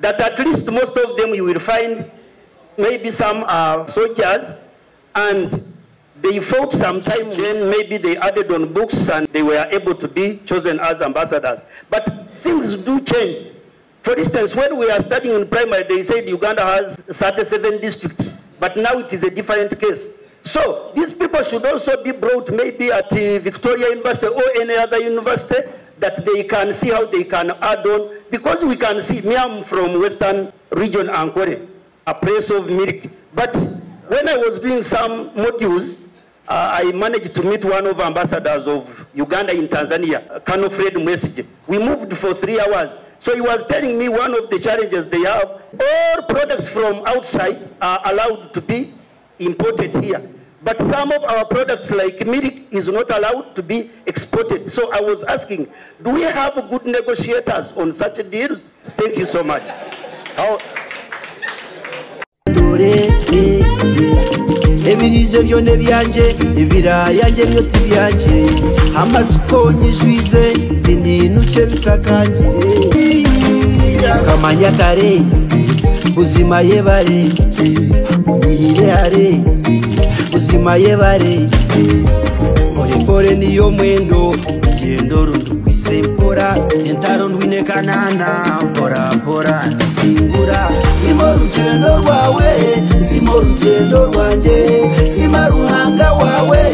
that at least most of them you will find maybe some are soldiers, and they fought some time, then maybe they added on books and they were able to be chosen as ambassadors. But things do change. For instance, when we are studying in primary, they said Uganda has 37 districts, but now it is a different case. So these people should also be brought maybe at Victoria University or any other university, that they can see how they can add on, because we can see, me, I'm from Western region, Ankole, a place of milk. But when I was doing some modules, I managed to meet one of the ambassadors of Uganda in Tanzania, Colonel Fred Mwesige. We moved for 3 hours. So he was telling me one of the challenges they have, all products from outside are allowed to be imported here. But some of our products like milk is not allowed to be exported. So I was asking, do we have good negotiators on such deals? Thank you so much. Ebirize byone byanje ibiraya nje byoti byanje amasukonyi jwize nindinuke bitakanje kamanya kare buzima yebare unirire hare buzima yebare pore niyo mwendo gendo rundu kwisempora entaro ndwine kanana pora singura simo rugendo rwawe simo rugendo rwanje sima ruhanga wawe